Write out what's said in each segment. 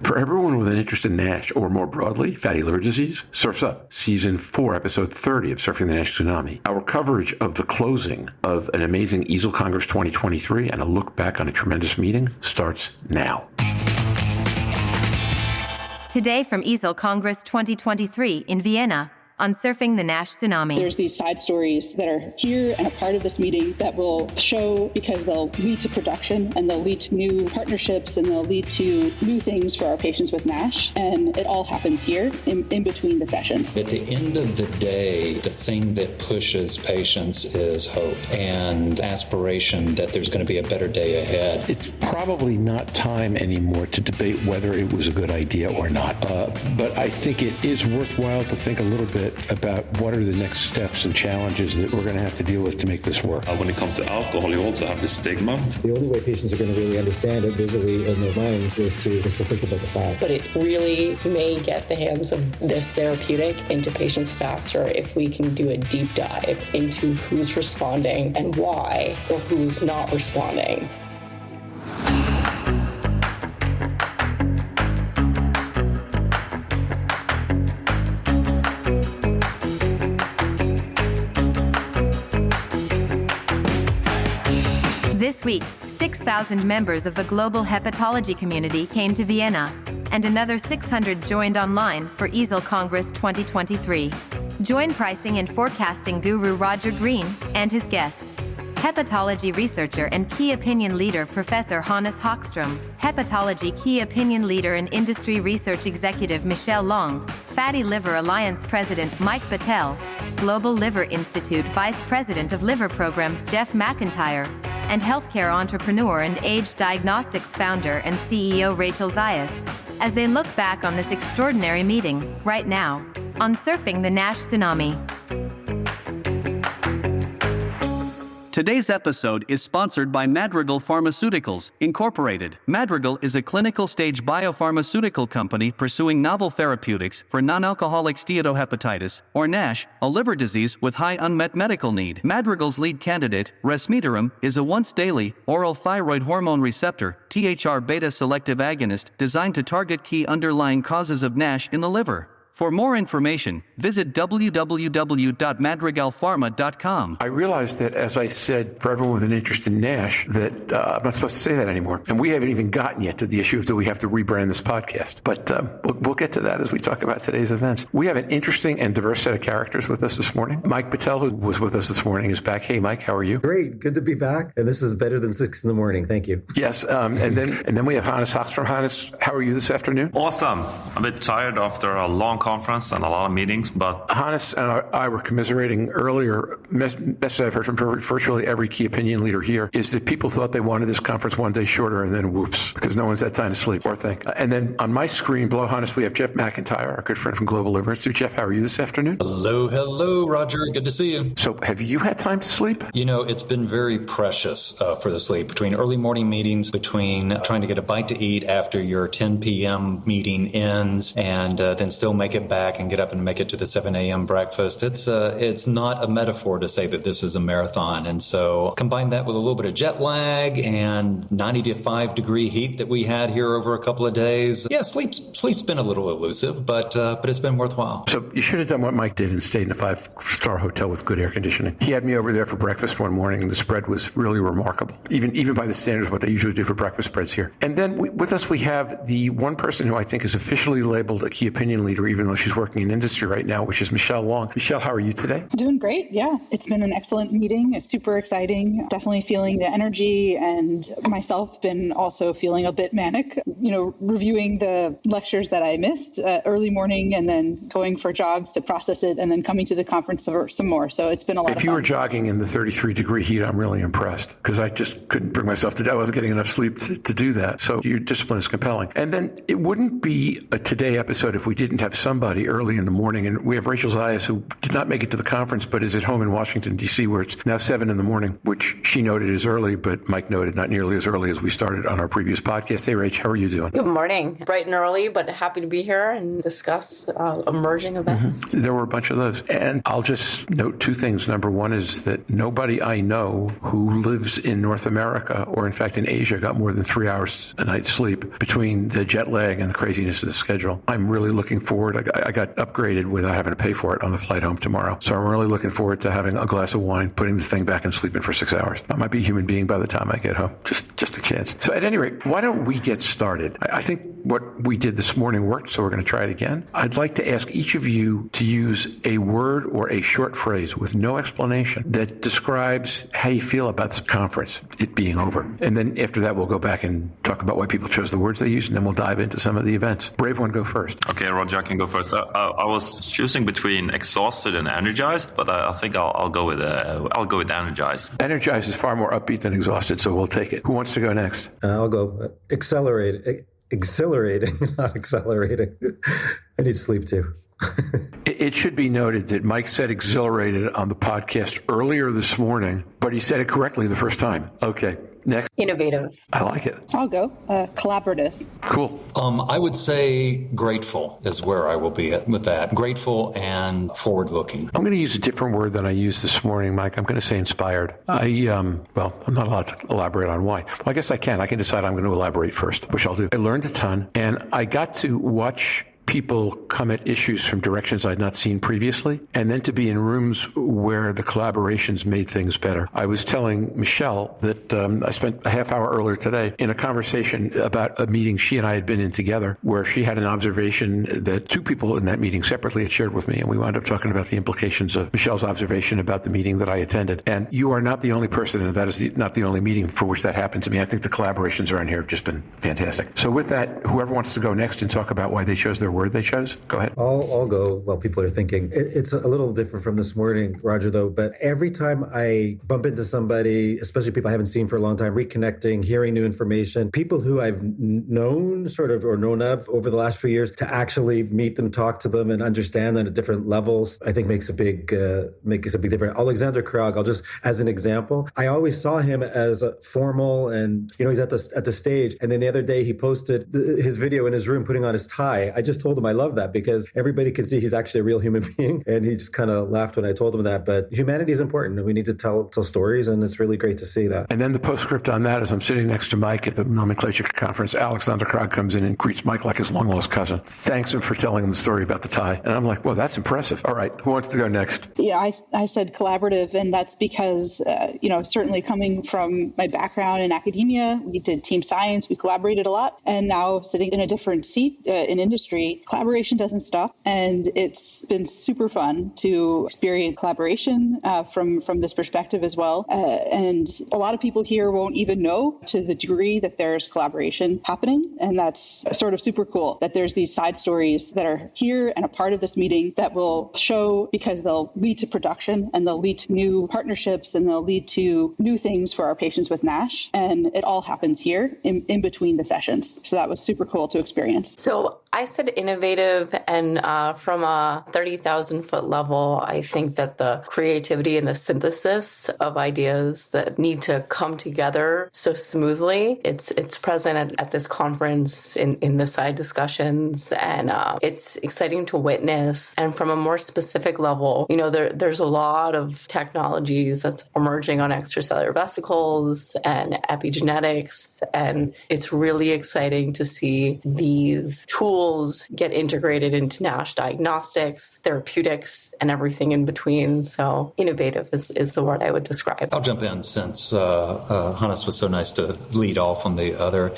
For everyone with an interest in NASH, or more broadly, fatty liver disease, Surf's Up, Season 4, Episode 30 of Surfing the NASH Tsunami. Our coverage of the closing of an amazing EASL Congress 2023 and a look back on a tremendous meeting starts now. Today from EASL Congress 2023 in Vienna. On Surfing the NASH Tsunami. There's these side stories that are here and a part of this meeting that will show, because they'll lead to production and they'll lead to new partnerships and they'll lead to new things for our patients with NASH. And it all happens here in between the sessions. At the end of the day, the thing that pushes patients is hope and aspiration that there's going to be a better day ahead. It's probably not time anymore to debate whether it was a good idea or not. But I think it is worthwhile to think a little bit about what are the next steps and challenges that we're going to have to deal with to make this work. When it comes to alcohol, you also have the stigma. The only way patients are going to really understand it visually in their minds is to think about the fact. But it really may get the hands of this therapeutic into patients faster if we can do a deep dive into who's responding and why, or who's not responding. This week, 6,000 members of the global hepatology community came to Vienna, and another 600 joined online for EASL Congress 2023. Join pricing and forecasting guru Roger Green and his guests, hepatology researcher and key opinion leader Professor Hannes Hagström, hepatology key opinion leader and industry research executive Michelle Long, Fatty Liver Alliance President Mike Betel, Global Liver Institute Vice President of Liver Programs Jeff McIntyre, and healthcare entrepreneur and Age Diagnostics founder and CEO Rachel Zayas, as they look back on this extraordinary meeting, right now, on Surfing the NASH Tsunami. Today's episode is sponsored by Madrigal Pharmaceuticals, Incorporated. Madrigal is a clinical-stage biopharmaceutical company pursuing novel therapeutics for non-alcoholic steatohepatitis, or NASH, a liver disease with high unmet medical need. Madrigal's lead candidate, resmetirom, is a once-daily, oral thyroid hormone receptor, THR-beta selective agonist designed to target key underlying causes of NASH in the liver. For more information, visit www.madrigalpharma.com. I realize that, as I said, for everyone with an interest in NASH, that I'm not supposed to say that anymore. And we haven't even gotten yet to the issue of do we have to rebrand this podcast. But we'll get to that as we talk about today's events. We have an interesting and diverse set of characters with us this morning. Mike Betel, who was with us this morning, is back. Hey, Mike, how are you? Great. Good to be back. And this is better than 6 a.m. Thank you. Yes. And then we have Hannes Hagström. Hannes, how are you this afternoon? Awesome. I'm a bit tired after a long conference and a lot of meetings, but Hannes and I were commiserating earlier. Message I've heard from virtually every key opinion leader here is that people thought they wanted this conference one day shorter, and then whoops, because no one's had time to sleep or think. And then on my screen below Hannes, we have Jeff McIntyre, our good friend from Global Liver Institute. Jeff, how are you this afternoon? Hello, Roger. Good to see you. So have you had time to sleep? You know, it's been very precious for the sleep, between early morning meetings, between trying to get a bite to eat after your 10 p.m. meeting ends, and then still make it back and get up and make it to the 7 a.m. breakfast. It's not a metaphor to say that this is a marathon. And so combine that with a little bit of jet lag and 95 degree heat that we had here over a couple of days. Yeah, sleep's been a little elusive, but it's been worthwhile. So you should have done what Mike did and stayed in a 5-star hotel with good air conditioning. He had me over there for breakfast one morning, and the spread was really remarkable, even by the standards of what they usually do for breakfast spreads here. And then with us we have the one person who I think is officially labeled a key opinion leader, even though she's working in industry right now, which is Michelle Long. Michelle, how are you today? Doing great. Yeah, it's been an excellent meeting. It's super exciting. Definitely feeling the energy, and myself been also feeling a bit manic, reviewing the lectures that I missed early morning and then going for jogs to process it and then coming to the conference for some more. So it's been a lot of fun. If you were jogging in the 33 degree heat, I'm really impressed, because I just couldn't bring myself to do. I wasn't getting enough sleep to do that. So your discipline is compelling. And then it wouldn't be a Today episode if we didn't have some somebody early in the morning, and we have Rachel Zayas, who did not make it to the conference, but is at home in Washington, D.C., where it's now 7 in the morning, which she noted is early, but Mike noted not nearly as early as we started on our previous podcast. Hey, Rach, how are you doing? Good morning. Bright and early, but happy to be here and discuss emerging events. Mm-hmm. There were a bunch of those. And I'll just note two things. Number one is that nobody I know who lives in North America or, in fact, in Asia got more than 3 hours a night sleep between the jet lag and the craziness of the schedule. I'm really looking forward. I got upgraded without having to pay for it on the flight home tomorrow. So I'm really looking forward to having a glass of wine, putting the thing back and sleeping for 6 hours. I might be a human being by the time I get home. Just a chance. So at any rate, why don't we get started? I think what we did this morning worked, so we're going to try it again. I'd like to ask each of you to use a word or a short phrase with no explanation that describes how you feel about this conference, it being over. And then after that, we'll go back and talk about why people chose the words they used, and then we'll dive into some of the events. Brave one, go first. Okay, Roger, I can go first. I was choosing between exhausted and energized, but I think I'll go with energized. Energized is far more upbeat than exhausted, so we'll take it. Who wants to go next? I'll go. Exhilarating, not accelerating. I need sleep too. It should be noted that Mike said exhilarated on the podcast earlier this morning, but he said it correctly the first time. Okay, next. Innovative. I like it. I'll go. Collaborative. Cool. I would say grateful is where I will be with that. Grateful and forward-looking. I'm going to use a different word than I used this morning, Mike. I'm going to say inspired. I'm not allowed to elaborate on why. Well, I guess I can. I can decide I'm going to elaborate first, which I'll do. I learned a ton, and I got to watch people come at issues from directions I'd not seen previously, and then to be in rooms where the collaborations made things better. I was telling Michelle that I spent a half hour earlier today in a conversation about a meeting she and I had been in together, where she had an observation that two people in that meeting separately had shared with me, and we wound up talking about the implications of Michelle's observation about the meeting that I attended. And you are not the only person, and that is not the only meeting for which that happened to me. I think the collaborations around here have just been fantastic. So with that, whoever wants to go next and talk about why they chose their word they chose, go ahead. I'll go while people are thinking. It's a little different from this morning, Roger, though, but every time I bump into somebody, especially people I haven't seen for a long time, reconnecting, hearing new information, people who I've known or known of over the last few years, to actually meet them, talk to them, and understand them at different levels, I think makes a big difference. Alexander Krog, I'll just, as an example, I always saw him as formal and, he's at the stage. And then the other day he posted his video in his room putting on his tie. I just told him I love that because everybody can see he's actually a real human being. And he just kind of laughed when I told him that. But humanity is important and we need to tell stories. And it's really great to see that. And then the postscript on that is I'm sitting next to Mike at the nomenclature conference. Alexander Krog comes in and greets Mike like his long-lost cousin. Thanks him for telling him the story about the tie. And I'm like, well, that's impressive. All right. Who wants to go next? Yeah, I said collaborative, and that's because, certainly coming from my background in academia, we did team science, we collaborated a lot, and now sitting in a different seat in industry, collaboration doesn't stop, and it's been super fun to experience collaboration from this perspective as well. And a lot of people here won't even know to the degree that there's collaboration happening, and that's sort of super cool that there's these side stories that are here and a part of this meeting that will show, because they'll lead to production and they'll lead to new partnerships and they'll lead to new things for our patients with NASH, and it all happens here in between the sessions. So that was super cool to experience. So I said innovative, and from a 30,000 foot level, I think that the creativity and the synthesis of ideas that need to come together so smoothly, it's present at this conference in the side discussions, and it's exciting to witness. And from a more specific level, there's a lot of technologies that's emerging on extracellular vesicles and epigenetics, and it's really exciting to see these tools get integrated into NASH diagnostics, therapeutics, and everything in between. So innovative is the word I would describe. I'll jump in since Hannes was so nice to lead off on the other.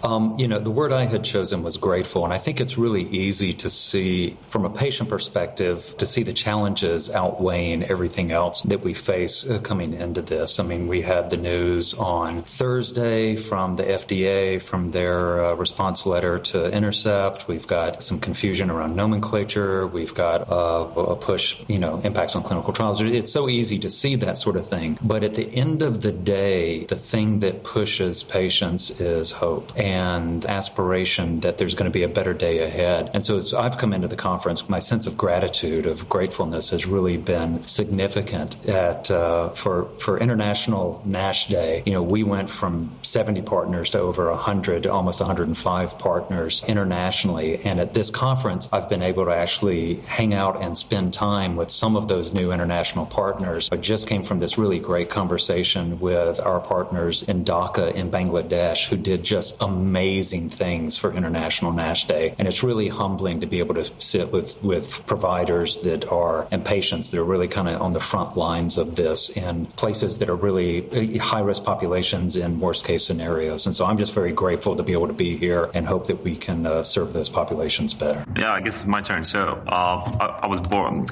The word I had chosen was grateful, and I think it's really easy to see from a patient perspective to see the challenges outweighing everything else that we face coming into this. I mean, we had the news on Thursday from the FDA, from their response letter to Intercept. We've got some confusion around nomenclature. We've got a push, impacts on clinical trials. It's so easy to see that sort of thing. But at the end of the day, the thing that pushes patients is hope and aspiration that there's going to be a better day ahead. And so as I've come into the conference, my sense of gratitude, of gratefulness has really been significant for International NASH Day. We went from 70 partners to over 100, almost 105 partners internationally. And at this conference, I've been able to actually hang out and spend time with some of those new international partners. I just came from this really great conversation with our partners in Dhaka in Bangladesh who did just amazing things for International NASH Day. And it's really humbling to be able to sit with providers and patients that are really kind of on the front lines of this in places that are really high-risk populations in worst-case scenarios. And so I'm just very grateful to be able to be here and hope that we can serve those populations better. Yeah, I guess it's my turn. So I was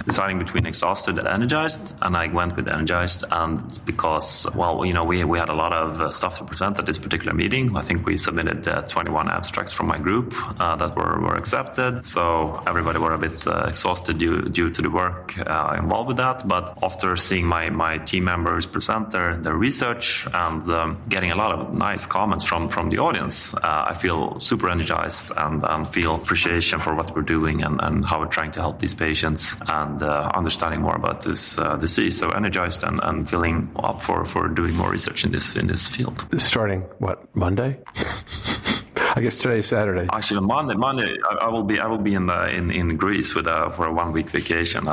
deciding between exhausted and energized, and I went with energized. And it's because, we had a lot of stuff to present at this particular meeting. I think we submitted 21 abstracts from my group that were accepted. So everybody were a bit exhausted due to the work involved with that. But after seeing my team members present their research and getting a lot of nice comments from the audience, I feel super energized and feel appreciation for what we're doing and how we're trying to help these patients and understanding more about this disease. So energized and feeling up for doing more research in this field. Starting Monday? I guess today's Saturday. Actually, Monday, I will be in Greece for a 1 week vacation.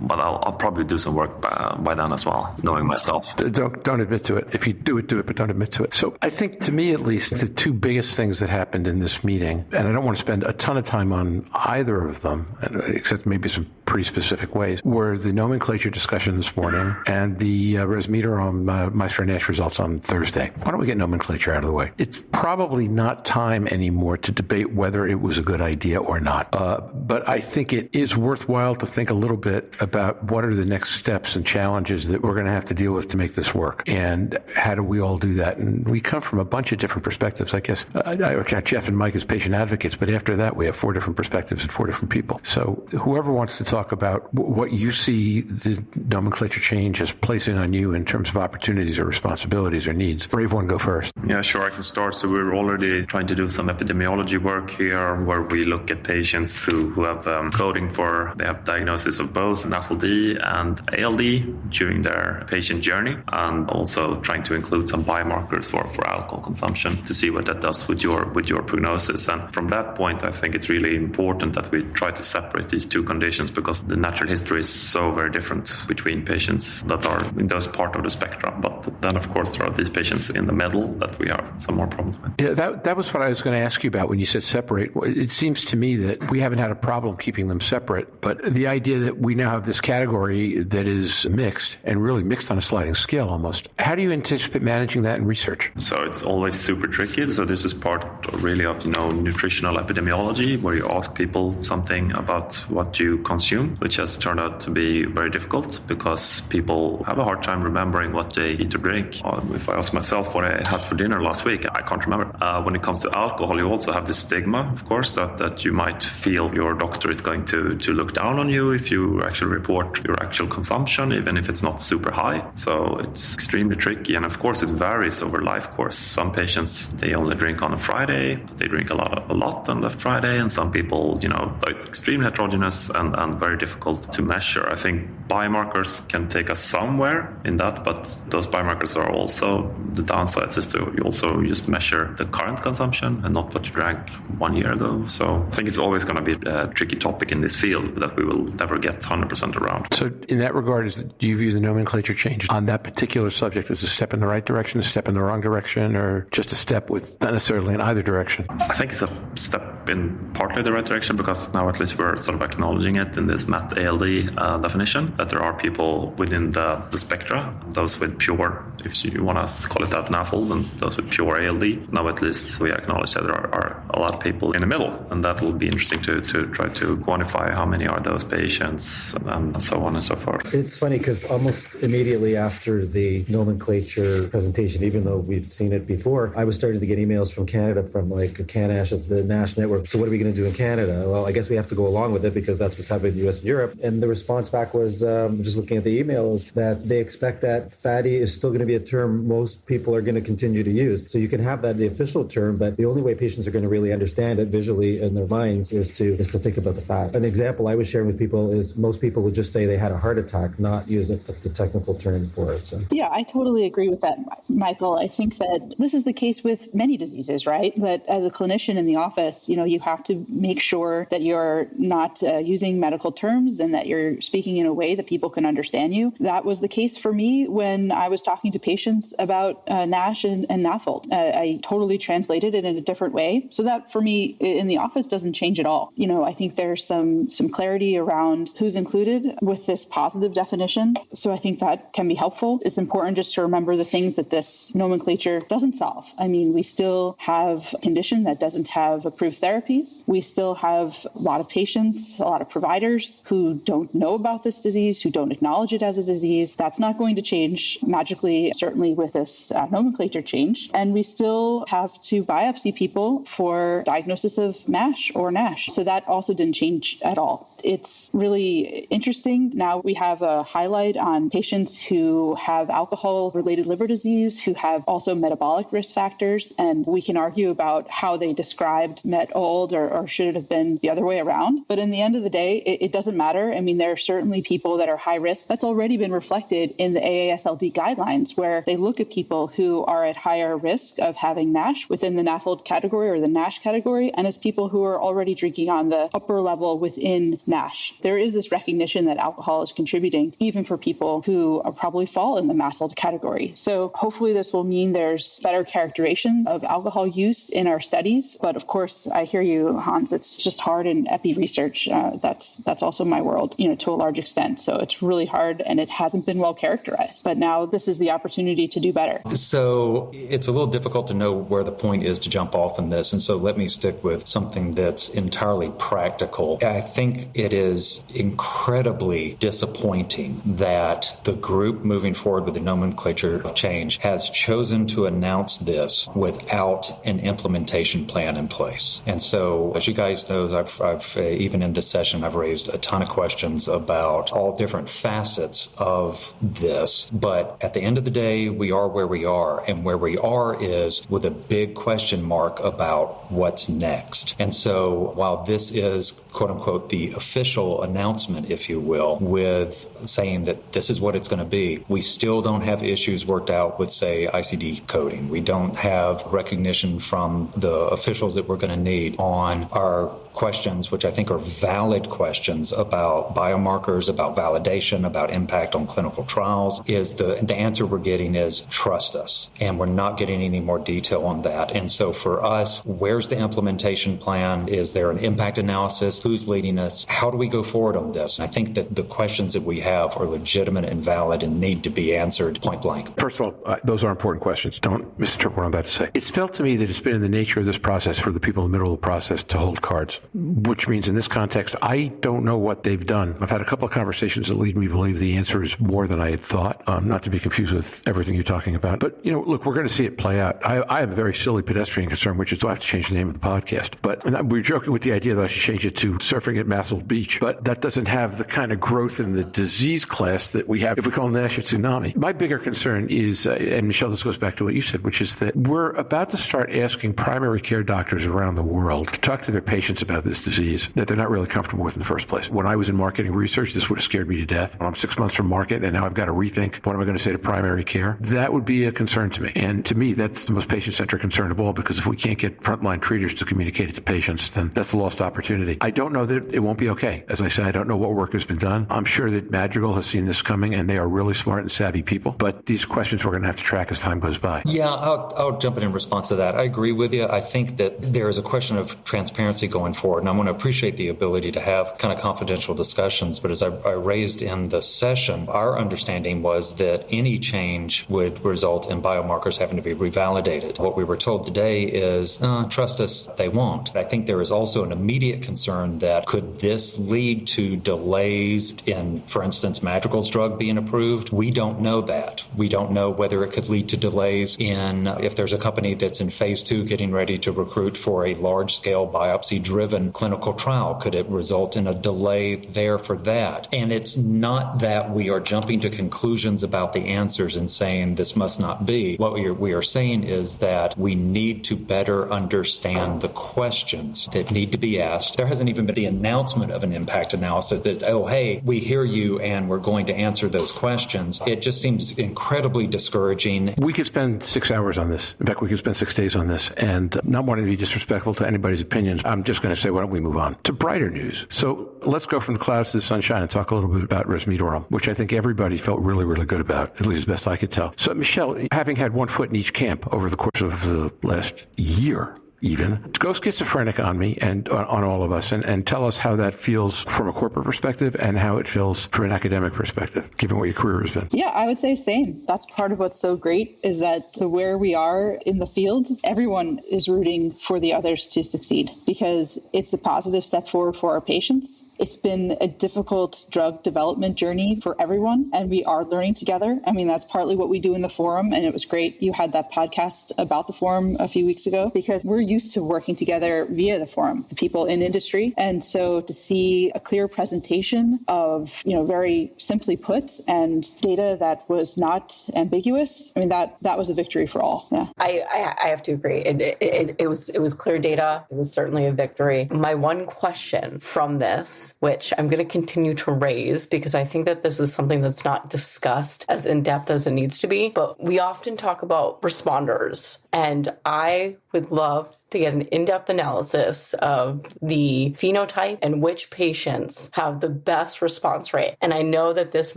But I'll probably do some work by then as well, knowing myself. Don't admit to it. If you do it, but don't admit to it. So I think, to me at least, the two biggest things that happened in this meeting, and I don't want to spend a ton of time on either of them, except maybe some pretty specific ways, were the nomenclature discussion this morning and the Resmeter on McIntyre NASH results on Thursday. Why don't we get nomenclature out of the way? It's probably not time anymore to debate whether it was a good idea or not. But I think it is worthwhile to think a little bit about what are the next steps and challenges that we're going to have to deal with to make this work, and how do we all do that? And we come from a bunch of different perspectives, I guess. I count Jeff and Mike as patient advocates, but after that we have 4 different perspectives and 4 different people. So whoever wants to talk about what you see the nomenclature change as placing on you in terms of opportunities or responsibilities or needs. Brave one, go first. Yeah, sure, I can start. So we're already trying to do some epidemiology work here where we look at patients who have coding they have diagnosis of both NAFLD and ALD during their patient journey, and also trying to include some biomarkers for alcohol consumption to see what that does with your prognosis. And from that point, I think it's really important that we try to separate these two conditions, because the natural history is so very different between patients that are in those part of the spectrum. But then, of course, there are these patients in the middle that we have some more problems with. Yeah, that was what I was going to ask you about when you said separate. It seems to me that we haven't had a problem keeping them separate, but the idea that we now have this category that is mixed, and really mixed on a sliding scale almost. How do you anticipate managing that in research? So it's always super tricky. So this is part really of, nutritional epidemiology, where you ask people something about what you consume, which has turned out to be very difficult because people have a hard time remembering what they eat or drink. If I ask myself what I had for dinner last week, I can't remember. When it comes to alcohol, you also have the stigma, of course, that you might feel your doctor is going to look down on you if you actually report your actual consumption, even if it's not super high. So it's extremely tricky. And of course, it varies over life course. Some patients, they only drink on a Friday, but they drink a lot on the Friday. And some people, it's extremely heterogeneous and very difficult to measure. I think biomarkers can take us somewhere in that, but those biomarkers are also, the downsides is to you also just measure the current consumption and not what you drank 1 year ago. So I think it's always going to be a tricky topic in this field that we will never get 100% around. So in that regard, do you view the nomenclature change on that particular subject as a step in the right direction, a step in the wrong direction, or just a step with not necessarily in either direction? I think it's a step in partly the right direction, because now at least we're sort of acknowledging it in this MAT-ALD definition, that there are people within the spectra, those with pure if you want to call it that, NAFLD, and those with pure ALD. Now at least we acknowledge that there are a lot of people in the middle, and that will be interesting to try to quantify how many are those patients and so on and so forth. It's funny because almost immediately after the nomenclature presentation, even though we've seen it before, I was starting to get emails from Canada from like CanNASH, as the NASH network. So what are we going to do in Canada? Well, I guess we have to go along with it because that's what's happening in the US and Europe. And the response back was, just looking at the emails, that they expect that fatty is still going to be a term most people are going to continue to use. So you can have that the official term, but the only way patients are going to really understand it visually in their minds is to think about the fat. An example I was sharing with people is most people would just say they had a heart attack, not use it, the technical term for it. So. Yeah, I totally agree with that, Michael. I think that this is the case with many diseases, right? That as a clinician in the office, you have to make sure that you're not using medical terms and that you're speaking in a way that people can understand you. That was the case for me when I was talking to patients about NASH and NAFLD. I totally translated it in a different way. So that for me in the office doesn't change at all. I think there's some clarity around who's included with this positive definition. So I think that can be helpful. It's important just to remember the things that this nomenclature doesn't solve. I mean, we still have a condition that doesn't have approved therapies. We still have a lot of patients, a lot of providers who don't know about this disease, who don't acknowledge it as a disease. That's not going to change magically, certainly with this nomenclature change. And we still have to biopsy people for diagnosis of MASH or NASH. So that also didn't change at all. It's really interesting. Now we have a highlight on patients who have alcohol-related liver disease, who have also metabolic risk factors, and we can argue about how they described MET-OLD or should it have been the other way around. But in the end of the day, it doesn't matter. I mean, there are certainly people that are high risk. That's already been reflected in the AASLD guidelines, where they look at people who are at higher risk of having NASH within the NAFLD category or the NASH category, and as people who are already drinking on the upper level within NASH. There is this recognition that alcohol is contributing, even for people who probably fall in the MASLD category. So hopefully this will mean there's better characterization of alcohol use in our studies. But of course, I hear you, Hans, it's just hard in epi research. That's also my world, to a large extent. So it's really hard and it hasn't been well characterized. But now this is the opportunity to do better. So it's a little difficult to know where the point is to jump off in this. And so let me stick with something that's entirely practical. I think it is incredibly disappointing that the group moving forward with the nomenclature change has chosen to announce this without an implementation plan in place. And so, as you guys know, I've even in this session, I've raised a ton of questions about all different facets of this. But at the end of the day, we are where we are. And where we are is with a big question mark about what's next. And so while this is, quote unquote, the official announcement, if you will, with saying that this is what it's going to be, we still don't have issues worked out with, say, ICD coding. We don't have recognition from the officials that we're going to need on our questions, which I think are valid questions about biomarkers, about validation, about impact on clinical trials. Is the answer we're getting is trust us. And we're not getting any more detail on that. And so for us, where's the implementation plan? Is there an impact analysis? Who's leading us? How do we go forward on this? And I think that the questions that we have are legitimate and valid and need to be answered point blank. First of all, those are important questions. Don't misinterpret what I'm about to say. It's felt to me that it's been in the nature of this process for the people in the middle of the process to hold cards, which means in this context, I don't know what they've done. I've had a couple of conversations that lead me to believe the answer is more than I had thought, not to be confused with everything you're talking about. But, look, we're going to see it play out. I have a very silly pedestrian concern, which is do I have to change the name of the podcast? But we're joking with the idea that I should change it to Surfing at Massel Beach. But that doesn't have the kind of growth in the disease class that we have if we call NASH a tsunami. My bigger concern is, and Michelle, this goes back to what you said, which is that we're about to start asking primary care doctors around the world to talk to their patients about this disease that they're not really comfortable with in the first place. When I was in marketing research, this would have scared me to death. When I'm 6 months from market and now I've got to rethink what am I going to say to primary care, that would be a concern to me. And to me, that's the most patient-centric concern of all, because if we can't get frontline treaters to communicate it to patients, then that's a lost opportunity. I don't know that it won't be okay. As I said, I don't know what work has been done. I'm sure that Madrigal has seen this coming and they are really smart and savvy people, but these questions we're going to have to track as time goes by. Yeah, I'll jump in response to that. I agree with you. I think that there is a question of transparency going forward. And I want to appreciate the ability to have kind of confidential discussions. But as I raised in the session, our understanding was that any change would result in biomarkers having to be revalidated. What we were told today is, trust us, they won't. I think there is also an immediate concern that could this lead to delays in, for instance, Madrigal's drug being approved? We don't know that. We don't know whether it could lead to delays in if there's a company that's in phase 2 getting ready to recruit for a large-scale biopsy-driven clinical trial. Could it result in a delay there for that? And it's not that we are jumping to conclusions about the answers and saying this must not be. What we are saying is that we need to better understand the questions that need to be asked. There hasn't even been the announcement of an impact analysis that, oh, hey, we hear you and we're going to answer those questions. It just seems incredibly discouraging. We could spend 6 hours on this. In fact, we could spend 6 days on this. And not wanting to be disrespectful to anybody's opinions, I'm just going to say, why don't we move on to brighter news? So let's go from the clouds to the sunshine and talk a little bit about resmetirom, which I think everybody felt really, really good about, at least as best I could tell. So, Michelle, having had one foot in each camp over the course of the last year, even, go schizophrenic on me and on all of us and tell us how that feels from a corporate perspective and how it feels from an academic perspective, given what your career has been. Yeah, I would say same. That's part of what's so great is that where we are in the field, everyone is rooting for the others to succeed because it's a positive step forward for our patients. It's been a difficult drug development journey for everyone, and we are learning together. I mean, that's partly what we do in the forum, and it was great. You had that podcast about the forum a few weeks ago because we're used to working together via the forum, the people in industry. And so to see a clear presentation of, very simply put, and data that was not ambiguous, I mean, that was a victory for all. Yeah. I have to agree. It was clear data. It was certainly a victory. My one question from this, which I'm going to continue to raise because I think that this is something that's not discussed as in depth as it needs to be, but we often talk about responders, and I would love to get an in-depth analysis of the phenotype and which patients have the best response rate. And I know that this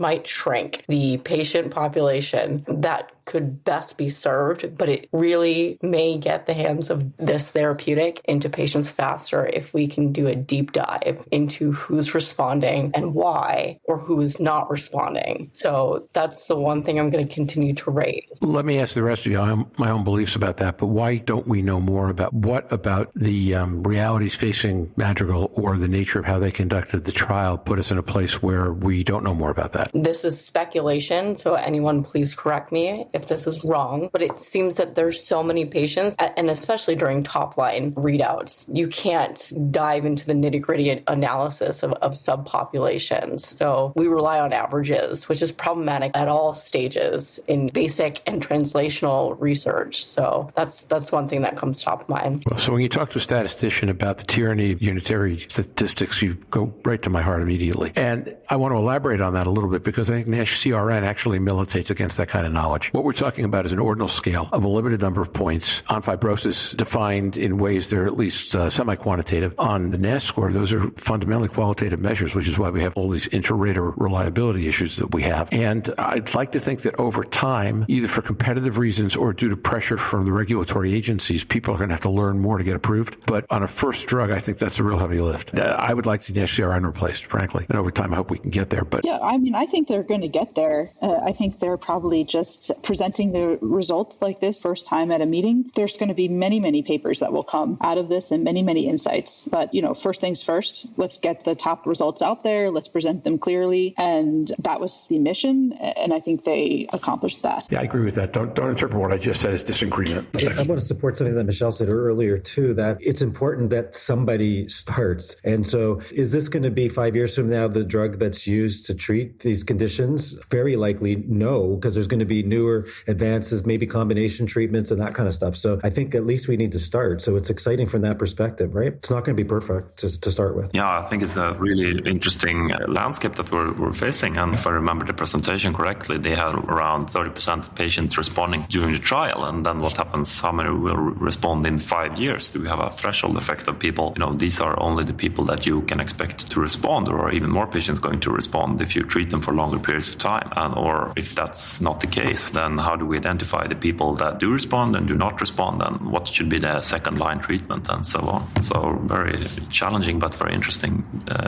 might shrink the patient population that could best be served, but it really may get the hands of this therapeutic into patients faster if we can do a deep dive into who's responding and why, or who is not responding. So that's the one thing I'm going to continue to raise. Let me ask the rest of you my own beliefs about that, but why don't we know more about what about the realities facing Madrigal or the nature of how they conducted the trial put us in a place where we don't know more about that? This is speculation, so anyone please correct me if this is wrong, but it seems that there's so many patients, and especially during top-line readouts, you can't dive into the nitty-gritty analysis of subpopulations. So we rely on averages, which is problematic at all stages in basic and translational research. So that's one thing that comes top of mind. Well, so when you talk to a statistician about the tyranny of unitary statistics, you go right to my heart immediately. And I want to elaborate on that a little bit because I think NASH CRN actually militates against that kind of knowledge. What we're talking about is an ordinal scale of a limited number of points on fibrosis defined in ways that are at least semi-quantitative. On the NASH score, those are fundamentally qualitative measures, which is why we have all these inter-rater reliability issues that we have. And I'd like to think that over time, either for competitive reasons or due to pressure from the regulatory agencies, people are going to have to learn more to get approved. But on a first drug, I think that's a real heavy lift. I would like to see NASH CRN replaced, frankly. And over time, I hope we can get there. But yeah, I mean, I think they're going to get there. I think they're probably just presenting the results like this first time at a meeting. There's going to be many, many papers that will come out of this and many, many insights. But, first things first, let's get the top results out there. Let's present them clearly. And that was the mission. And I think they accomplished that. Yeah, I agree with that. Don't interpret what I just said as disagreement. I want to support something that Michelle said earlier, too, that it's important that somebody starts. And so is this going to be 5 years from now the drug that's used to treat these conditions? Very likely no, because there's going to be newer advances, maybe combination treatments and that kind of stuff. So I think at least we need to start. So it's exciting from that perspective, right? It's not going to be perfect to start with. Yeah, I think it's a really interesting landscape that we're facing. And if I remember the presentation correctly, they had around 30% of patients responding during the trial. And then what happens? How many will respond in 5 years? Do we have a threshold effect of people? These are only the people that you can expect to respond, or even more patients going to respond if you treat them for longer periods of time. Or if that's not the case, then then how do we identify the people that do respond and do not respond, and what should be the second line treatment, and so on. So very challenging, but very interesting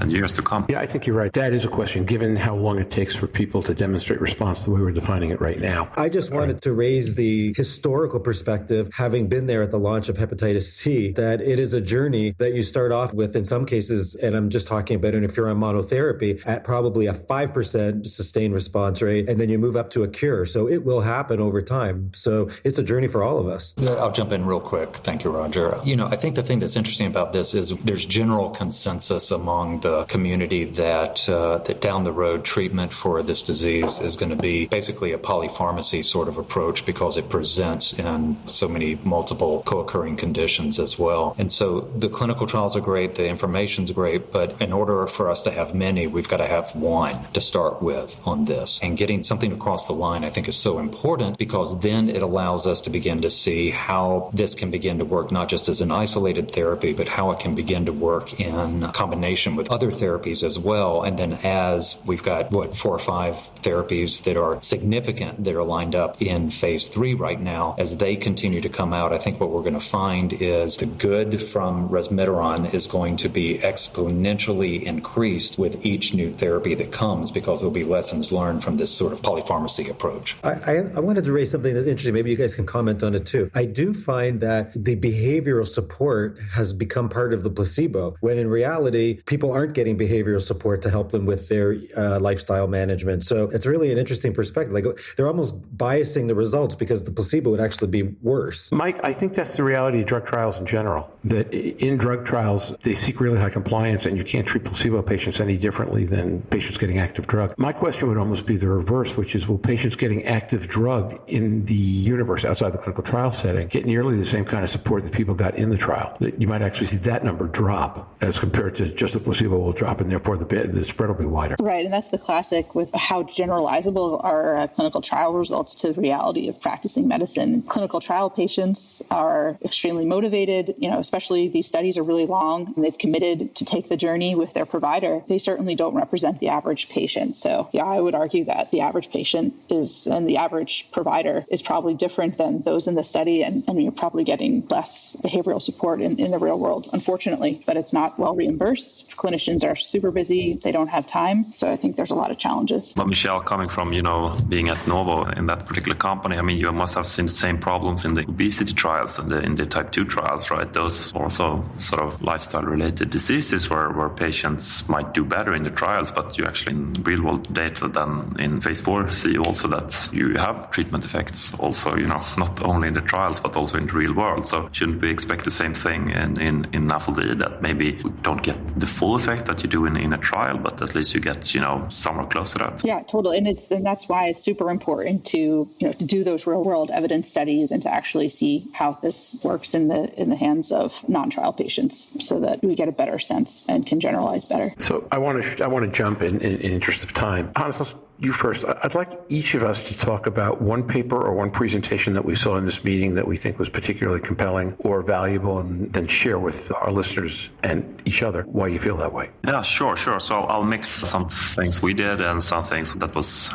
years to come. Yeah, I think you're right. That is a question, given how long it takes for people to demonstrate response the way we're defining it right now. I just wanted to raise the historical perspective, having been there at the launch of hepatitis C, that it is a journey that you start off with, in some cases, and I'm just talking about it if you're on monotherapy, at probably a 5% sustained response rate, and then you move up to a cure. So it will happen over time. So it's a journey for all of us. Yeah, I'll jump in real quick. Thank you, Roger. I think the thing that's interesting about this is there's general consensus among the community that down the road treatment for this disease is going to be basically a polypharmacy sort of approach, because it presents in so many multiple co-occurring conditions as well. And so the clinical trials are great, the information's great, but in order for us to have many, we've got to have one to start with on this. And getting something across the line, I think, is so important, because then it allows us to begin to see how this can begin to work, not just as an isolated therapy, but how it can begin to work in combination with other therapies as well. And then as we've got, 4 or 5 therapies that are significant that are lined up in phase 3 right now, as they continue to come out, I think what we're going to find is the good from resmetirom is going to be exponentially increased with each new therapy that comes, because there'll be lessons learned from this sort of polypharmacy approach. I wanted to raise something that's interesting. Maybe you guys can comment on it too. I do find that the behavioral support has become part of the placebo, when in reality, people aren't getting behavioral support to help them with their lifestyle management. So it's really an interesting perspective. Like, they're almost biasing the results because the placebo would actually be worse. Mike, I think that's the reality of drug trials in general, that in drug trials, they seek really high compliance, and you can't treat placebo patients any differently than patients getting active drug. My question would almost be the reverse, which is, will patients getting active drug in the universe outside the clinical trial setting get nearly the same kind of support that people got in the trial? That you might actually see that number drop as compared to just the placebo will drop, and therefore the spread will be wider. Right, and that's the classic with how generalizable are clinical trial results to the reality of practicing medicine. Clinical trial patients are extremely motivated, especially these studies are really long, and they've committed to take the journey with their provider. They certainly don't represent the average patient. So yeah, I would argue that the average patient and the average provider is probably different than those in the study, and you're probably getting less behavioral support in the real world, unfortunately, but it's not well reimbursed. Clinicians are super busy. They don't have time. So I think there's a lot of challenges. But Michelle, coming from, being at Novo in that particular company, you must have seen the same problems in the obesity trials and in the type 2 trials, right? Those also sort of lifestyle-related diseases where patients might do better in the trials, but you actually in real-world data then in phase 4 see also that you have treatment effects also, not only in the trials, but also in the real world. So shouldn't we expect the same thing in NAFLD, that maybe we don't get the full effect that you do in a trial, but at least you get, somewhere close to that? Yeah, totally. And that's why it's super important to do those real world evidence studies and to actually see how this works in the hands of non-trial patients, so that we get a better sense and can generalize better. So I want to jump in interest of time. Hannes, you first. I'd like each of us to talk about one paper or one presentation that we saw in this meeting that we think was particularly compelling or valuable, and then share with our listeners and each other why you feel that way. Yeah, sure. So I'll mix some things we did and some things that was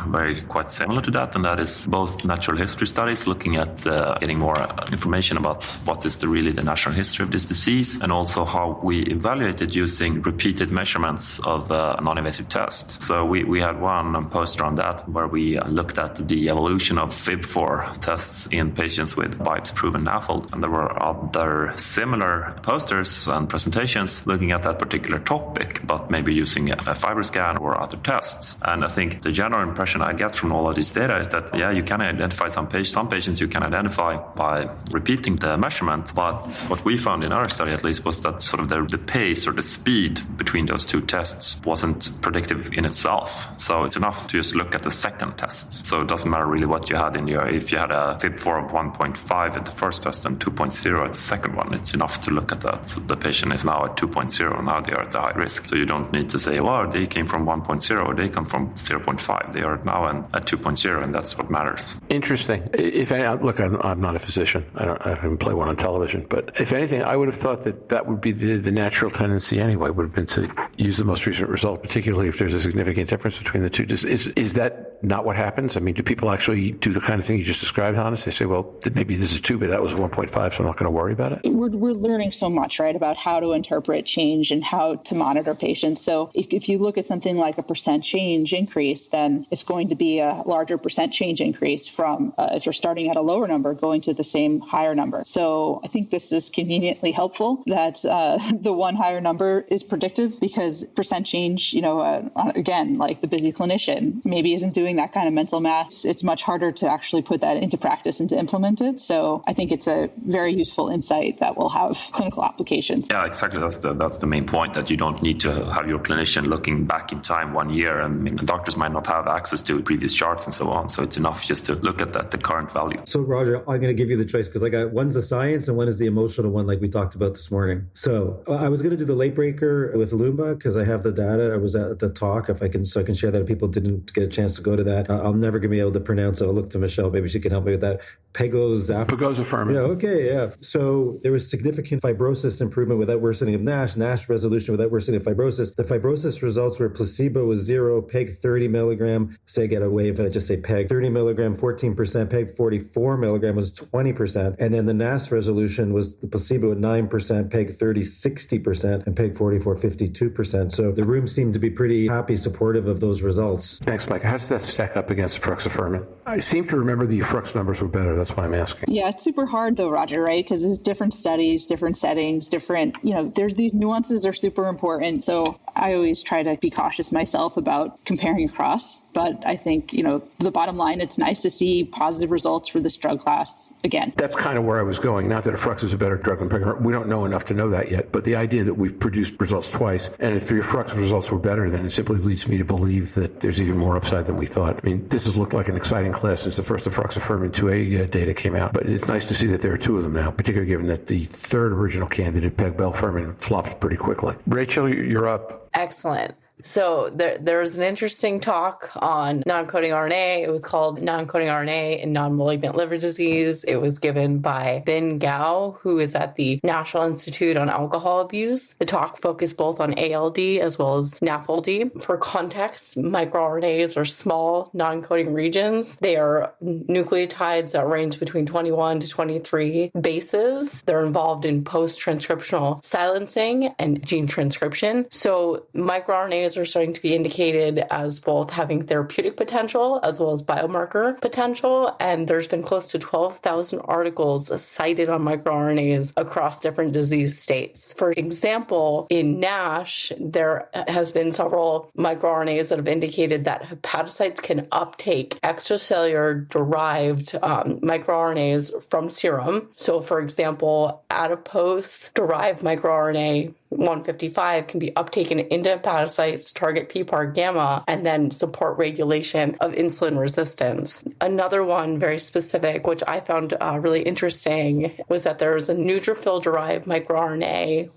quite similar to that, and that is both natural history studies looking at getting more information about what is really the natural history of this disease, and also how we evaluated using repeated measurements of non-invasive tests. So we had one poster on that where we looked at the evolution of FIB4 tests in patients with biopsy-proven NAFLD, and there were other similar posters and presentations looking at that particular topic, but maybe using a FibroScan or other tests. And I think the general impression I get from all of this data is that, you can identify some patients you can identify by repeating the measurement, but what we found in our study at least was that sort of the pace or the speed between those two tests wasn't predictive in itself. So it's enough to just look at the second test. So it doesn't matter really what you had if you had a FIB4 of 1.5 at the first test and 2.0 at the second one, it's enough to look at that. So the patient is now at 2.0, now they are at the high risk. So you don't need to say, they came from 1.0 or they come from 0.5. They are now at 2.0, and that's what matters. Interesting. Look, I'm not a physician. I don't even play one on television. But if anything, I would have thought that would be the natural tendency anyway, would have been to use the most recent result, particularly if there's a significant difference between the two. Is that not what happens? I mean, do people actually do the kind of thing you just described, Hannes? They say, well, maybe this is 2, but that was 1.5, so I'm not going to worry about it. We're learning so much, right, about how to interpret change and how to monitor patients. So if you look at something like a percent change increase, then it's going to be a larger percent change increase from if you're starting at a lower number going to the same higher number. So I think this is conveniently helpful that the one higher number is predictive, because percent change, again, like the busy clinician maybe isn't doing that kind of mental math. It's much harder to actually put that into practice and to implement it. So I think it's a very useful insight that will have clinical applications. Yeah, exactly. That's the main point, that you don't need to have your clinician looking back in time 1 year. And doctors might not have access to previous charts and so on. So it's enough just to look at the current value. So Roger, I'm going to give you the choice, because I got one's the science and one is the emotional one, like we talked about this morning. So I was going to do the late breaker with Lumba because I have the data. I was at the talk, I can share that if people didn't get a chance to go to that. I'm never going to be able to pronounce it. I'll look to Michelle. Maybe she can help me with that. Pegozafermin. Yeah, okay, yeah. So there was significant fibrosis improvement without worsening of NASH resolution without worsening of fibrosis. The fibrosis results were placebo was 0, PEG 30 milligram. Say I get away if I just say PEG 30 milligram, 14%, PEG 44 milligram was 20%. And then the NASH resolution was the placebo at 9%, PEG 30, 60%, and PEG 44, 52%. So the room seemed to be pretty happy, supportive of those results. Thanks, Mike. How does that stack up against efruxifermin? I seem to remember the efrux numbers were better. That's why I'm asking. Yeah, it's super hard though, Roger, right? Because it's different studies, different settings, there's these nuances are super important. So I always try to be cautious myself about comparing across. But I think, the bottom line, it's nice to see positive results for this drug class again. That's kind of where I was going. Not that efrux is a better drug than pegozafermin. We don't know enough to know that yet. But the idea that we've produced results twice, and if the efrux results were better, then it simply leads me to believe that there's even more upside than we thought. I mean, this has looked like an exciting class since the first efruxifermin 2A data came out. But it's nice to see that there are 2 of them now, particularly given that the third original candidate, pegbelfermin, flopped pretty quickly. Rachel, you're up. Excellent. So there's an interesting talk on non-coding RNA. It was called Non-Coding RNA in Non-Malignant Liver Disease. It was given by Bin Gao, who is at the National Institute on Alcohol Abuse. The talk focused both on ALD as well as NAFLD. For context, microRNAs are small non-coding regions. They are nucleotides that range between 21 to 23 bases. They're involved in post-transcriptional silencing and gene transcription. So microRNAs are starting to be indicated as both having therapeutic potential as well as biomarker potential. And there's been close to 12,000 articles cited on microRNAs across different disease states. For example, in NASH, there has been several microRNAs that have indicated that hepatocytes can uptake extracellular derived microRNAs from serum. So for example, adipose derived microRNA 155 can be uptaken into hepatocytes, target PPAR gamma, and then support regulation of insulin resistance. Another one very specific, which I found really interesting, was that there is a neutrophil-derived microRNA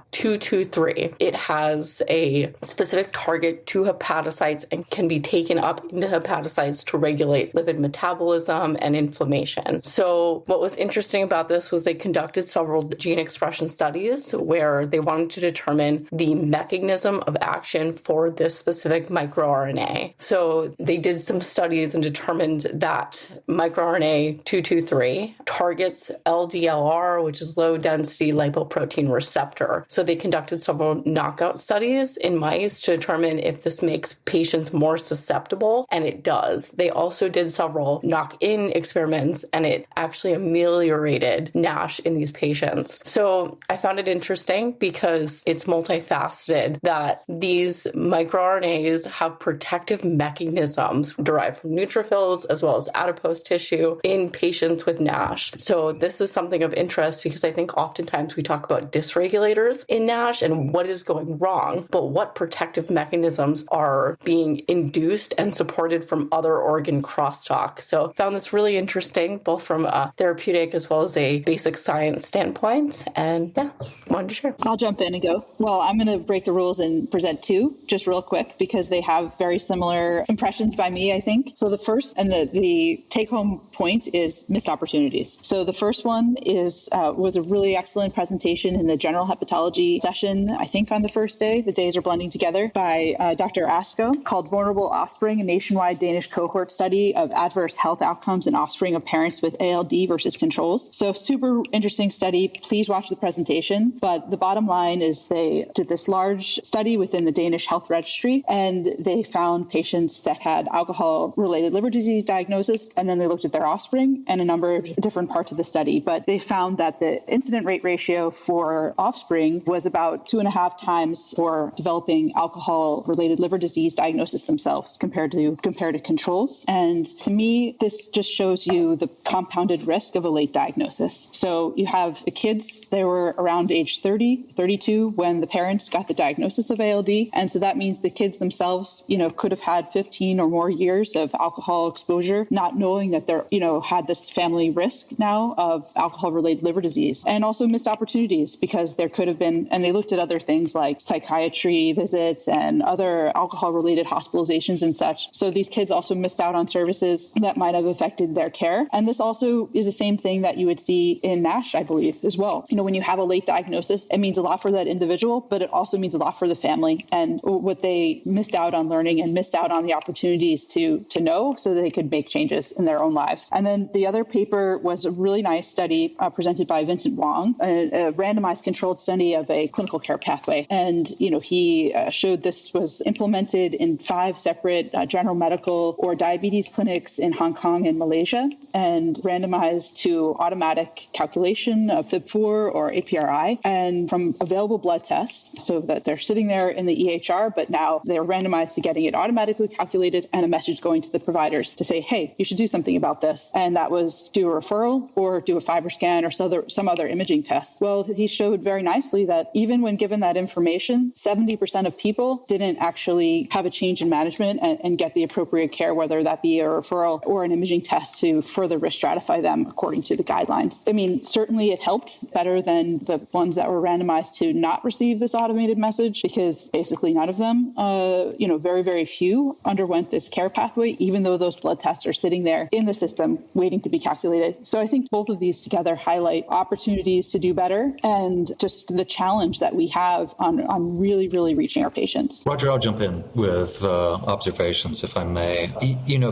223. It has a specific target to hepatocytes and can be taken up into hepatocytes to regulate lipid metabolism and inflammation. So what was interesting about this was they conducted several gene expression studies where they wanted to determine the mechanism of action for this specific microRNA. So they did some studies and determined that microRNA 223 targets LDLR, which is low density lipoprotein receptor. So they conducted several knockout studies in mice to determine if this makes patients more susceptible, and it does. They also did several knock-in experiments, and it actually ameliorated NASH in these patients. So I found it interesting because it's multifaceted that these microRNAs have protective mechanisms derived from neutrophils as well as adipose tissue in patients with NASH. So this is something of interest because I think oftentimes we talk about dysregulators in NASH and what is going wrong, but what protective mechanisms are being induced and supported from other organ crosstalk. So I found this really interesting, both from a therapeutic as well as a basic science standpoint. And yeah, wanted to share. I'll jump in. in and go? Well, I'm going to break the rules and present two just real quick because they have very similar impressions by me, I think. So the first and the take-home point is missed opportunities. So the first one was a really excellent presentation in the general hepatology session, I think on the first day. The days are blending together by Dr. Asko, called Vulnerable Offspring, a nationwide Danish cohort study of adverse health outcomes in offspring of parents with ALD versus controls. So super interesting study. Please watch the presentation. But the bottom line is they did this large study within the Danish Health Registry, and they found patients that had alcohol-related liver disease diagnosis, and then they looked at their offspring and a number of different parts of the study. But they found that the incident rate ratio for offspring was about 2.5 times for developing alcohol-related liver disease diagnosis themselves compared to controls. And to me, this just shows you the compounded risk of a late diagnosis. So you have the kids, they were around age 30, 32 when the parents got the diagnosis of ALD. And so that means the kids themselves, could have had 15 or more years of alcohol exposure, not knowing that they're, had this family risk now of alcohol-related liver disease. And also missed opportunities because there could have been, and they looked at other things like psychiatry visits and other alcohol-related hospitalizations and such. So these kids also missed out on services that might have affected their care. And this also is the same thing that you would see in NASH, I believe, as well. When you have a late diagnosis, it means a lot for that individual, but it also means a lot for the family and what they missed out on learning and missed out on the opportunities to know so that they could make changes in their own lives. And then the other paper was a really nice study presented by Vincent Wong, a randomized controlled study of a clinical care pathway. And, he showed this was implemented in 5 separate general medical or diabetes clinics in Hong Kong and Malaysia and randomized to automatic calculation of FIB4 or APRI and from available blood tests so that they're sitting there in the EHR, but now they're randomized to getting it automatically calculated and a message going to the providers to say, hey, you should do something about this. And that was do a referral or do a fiber scan or some other imaging test. Well, he showed very nicely that even when given that information, 70% of people didn't actually have a change in management and get the appropriate care, whether that be a referral or an imaging test to further risk stratify them according to the guidelines. I mean, certainly it helped better than the ones that were randomized to not receive this automated message because basically none of them, very, very few underwent this care pathway, even though those blood tests are sitting there in the system waiting to be calculated. So I think both of these together highlight opportunities to do better and just the challenge that we have on really, really reaching our patients. Roger, I'll jump in with observations, if I may.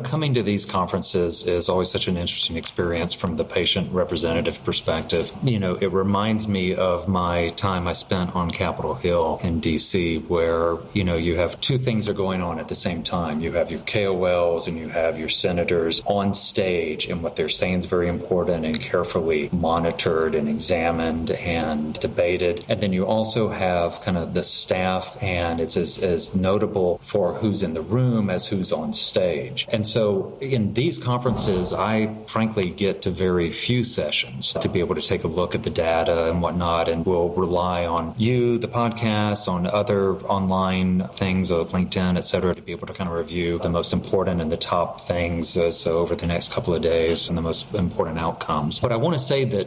Coming to these conferences is always such an interesting experience from the patient representative perspective. It reminds me of my time I spent on Capitol Hill in D.C., where, you have two things are going on at the same time. You have your KOLs and you have your senators on stage, and what they're saying is very important and carefully monitored and examined and debated. And then you also have kind of the staff, and it's as notable for who's in the room as who's on stage. And so in these conferences, I frankly get to very few sessions to be able to take a look at the data and whatnot, and we'll rely on you, the podcast, on other online things of LinkedIn, et cetera, to be able to kind of review the most important and the top things over the next couple of days and the most important outcomes. But I want to say that,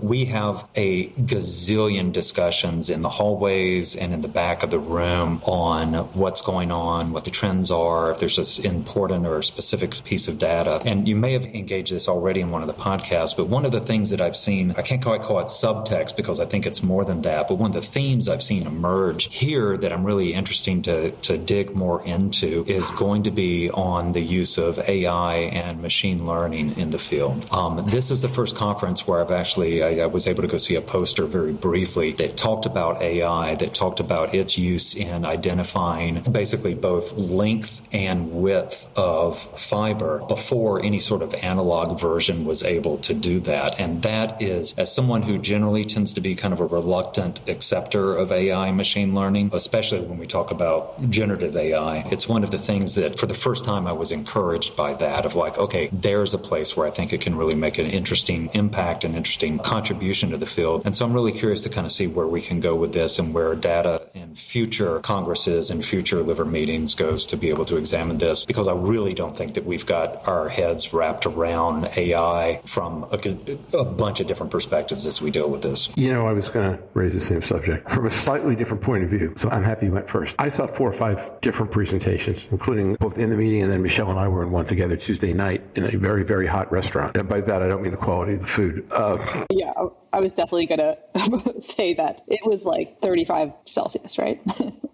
we have a gazillion discussions in the hallways and in the back of the room on what's going on, what the trends are, if there's an important or specific piece of data. And you may have engaged this already in one of the podcasts, but one of the things that I've seen, I can't quite call it subtext because I think it's more than that, but one of the themes I've seen emerge here that I'm really interested to dig more into is going to be on the use of AI and machine learning in the field. This is the first conference where I was able to go see a poster very briefly that talked about AI, that talked about its use in identifying basically both length and width of fiber before any sort of analog version was able to do that. And that is, as someone who generally tends to be kind of a reluctant acceptor of AI machine learning, especially when we talk about generative AI, it's one of the things that for the first time I was encouraged by that of like, okay, there's a place where I think it can really make an interesting impact and interesting contribution to the field. And so I'm really curious to kind of see where we can go with this and where data in future congresses and future liver meetings goes to be able to examine this, because I really don't think that we've got our heads wrapped around AI from a bunch of different perspectives as we deal with this. I was going to raise a same subject from a slightly different point of view. So I'm happy you went first. I saw 4 or 5 different presentations, including both in the meeting and then Michelle and I were in one together Tuesday night in a very, very hot restaurant. And by that, I don't mean the quality of the food. Yeah, I was definitely going to say that. It was like 35 Celsius, right?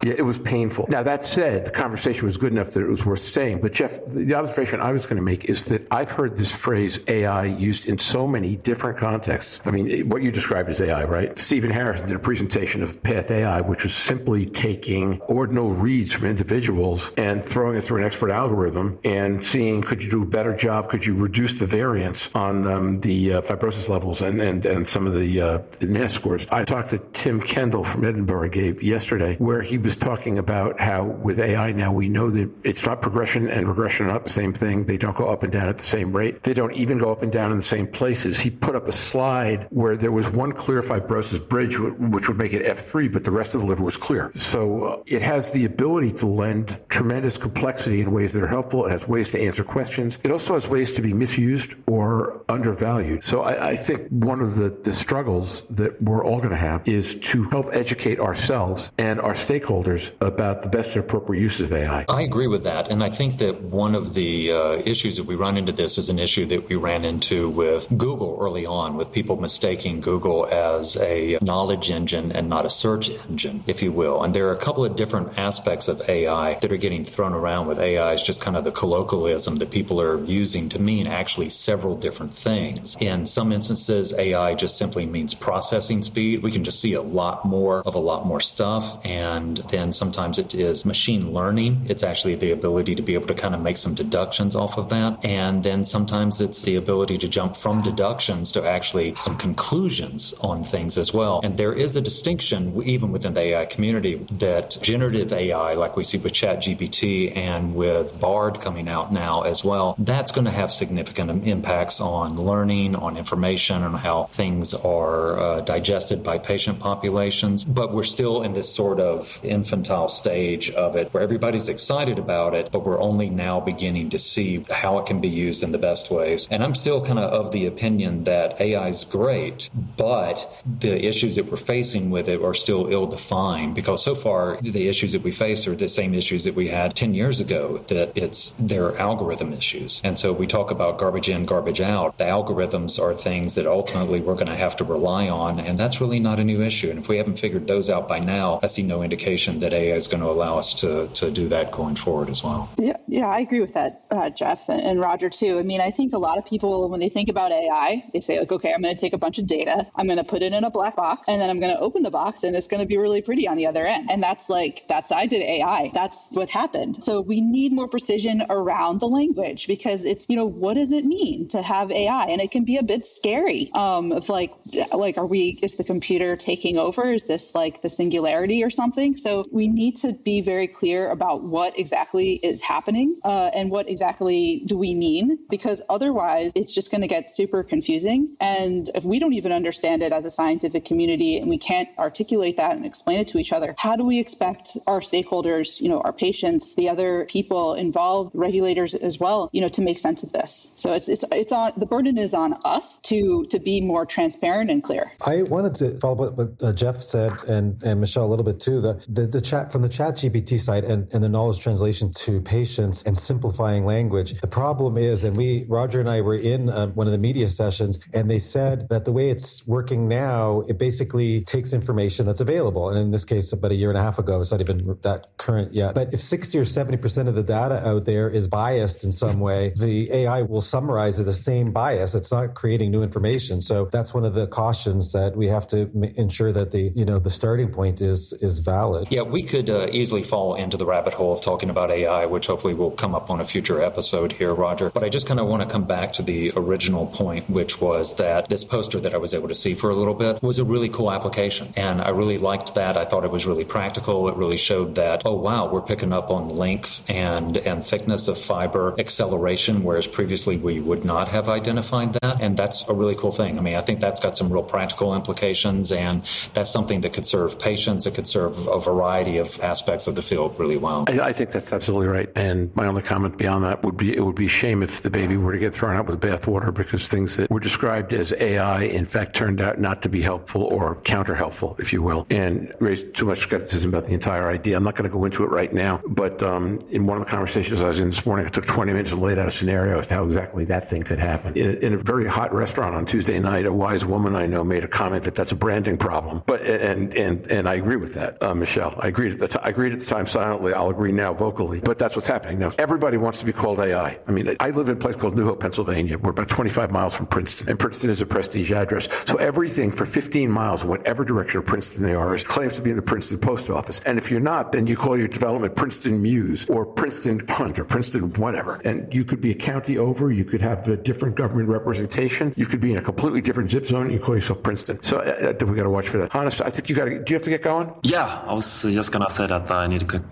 Yeah, it was painful. Now, that said, the conversation was good enough that it was worth staying. But, Jeff, the observation I was going to make is that I've heard this phrase AI used in so many different contexts. I mean, what you described as AI, right? Stephen Harrison did a presentation of Path AI, which was simply taking ordinal reads from individuals and throwing it through an expert algorithm and seeing, could you do a better job? Could you reduce the variance on the fibrosis levels and some of the NASH scores? I talked to Tim Kendall from Edinburgh yesterday, where he was talking about how with AI now we know that it's not progression and regression are not the same thing. They don't go up and down at the same rate. They don't even go up and down in the same places. He put up a slide where there was one clear fibrosis bridge, which would make it F3, but the rest of the liver was clear. So it has the ability to lend tremendous complexity in ways that are helpful. It has ways to answer questions. It also has ways to be misused or undervalued. So I think one of the struggles that we're all going to have is to help educate ourselves and our stakeholders about the best and appropriate use of AI. I agree with that. And I think that one of the issues that we run into this is an issue that we ran into with Google early on, with people mistaking Google as a knowledge engine and not a search engine, if you will. And there are a couple of different aspects of AI that are getting thrown around with AI. It's just kind of the colloquialism that people are using to mean actually several different things. In some instances, AI just simply means processing speed. We can just see a lot more of a lot more stuff. And then sometimes it is machine learning. It's actually the ability to be able to kind of make some deductions off of that. And then sometimes it's the ability to jump from deductions to actually some conclusions on things as well. And there is a distinction even within the AI community that generative AI, like we see with ChatGPT and with Bard coming out now as well, that's going to have significant impacts on learning, on information, on how things are digested by patient populations. But we're still in this sort of infantile stage of it where everybody's excited about it, but we're only now beginning to see how it can be used in the best ways. And I'm still kind of the opinion that AI is great, but the issues that we're facing with it are still ill-defined, because so far the issues that we face are the same issues that we had 10 years ago, that they're algorithm issues. And so we talk about garbage in, garbage out. The algorithms are things that ultimately we're going to have to rely on, and that's really not a new issue. And if we haven't figured those out by now, I see no indication that AI is going to allow us to do that going forward as well. Yeah, I agree with that, Jeff, and Roger too. I mean, I think a lot of people, when they think about AI, they say, like, okay, I'm going to take a bunch of data, I'm going to put it in a black box, and then I'm going to open the box, and it's going to be really pretty on the other end. And that's I did AI. That's what happened. So we need more precision around the language, because it's, what does it mean to have AI? And it can be a bit scary. Of is the computer taking over? Is this like the singularity or something? So we need to be very clear about what exactly is happening and what exactly do we mean, because otherwise it's just going to get super confusing. And if we don't even understand it as a scientific community and we can't articulate that and explain it to each other, how do we expect our stakeholders, our patients, the other people involved, regulators as well, to make sense of this? So it's on, the burden is on us to be more transparent and clear. I wanted to follow up what Jeff said and Michelle a little bit too. The chat from the ChatGPT side and the knowledge translation to patients and simplifying language. The problem is, and Roger and I were in one of the media sessions, and they said that the way it's working now, it basically takes information that's available. And in this case, about a year and a half ago, it's not even that current yet. But if 60 or 70% of the data out there is biased in some way, the AI will summarize the same bias. It's not creating new information. So that's one of the cautions that we have to ensure that the starting point is valid. Yeah, we could easily fall into the rabbit hole of talking about AI, which hopefully will come up on a future episode here, Roger. But I just kind of want to come back to the original point, which was that this poster that I was able to see for a little bit was a really cool application. And I really liked that. I thought it was really practical. It really showed that, oh, wow, we're picking up on length and thickness of fiber acceleration, whereas previously we would not have identified that. And that's a really cool thing. I mean, I think that's that's got some real practical implications, and that's something that could serve patients. It could serve a variety of aspects of the field really well. I think that's absolutely right. And my only comment beyond that would be it would be a shame if the baby were to get thrown out with bathwater, because things that were described as AI, in fact, turned out not to be helpful or counter-helpful, if you will, and raised too much skepticism about the entire idea. I'm not going to go into it right now, but in one of the conversations I was in this morning, I took 20 minutes and laid out a scenario as to how exactly that thing could happen. In a very hot restaurant on Tuesday night, a wise woman I know made a comment that that's a branding problem. But and I agree with that, Michelle. I agreed at the time silently. I'll agree now vocally. But that's what's happening now. Everybody wants to be called AI. I mean, I live in a place called New Hope, Pennsylvania. We're about 25 miles from Princeton, and Princeton is a prestige address. So everything for 15 miles in whatever direction of Princeton they are claims to be in the Princeton post office. And if you're not, then you call your development Princeton Muse or Princeton Hunt or Princeton whatever. And you could be a county over. You could have a different government representation. You could be in a completely different zip zone. You call yourself Princeton. So I think we got to watch for that. Hannes, I think do you have to get going? Yeah, I was just going to say that I need to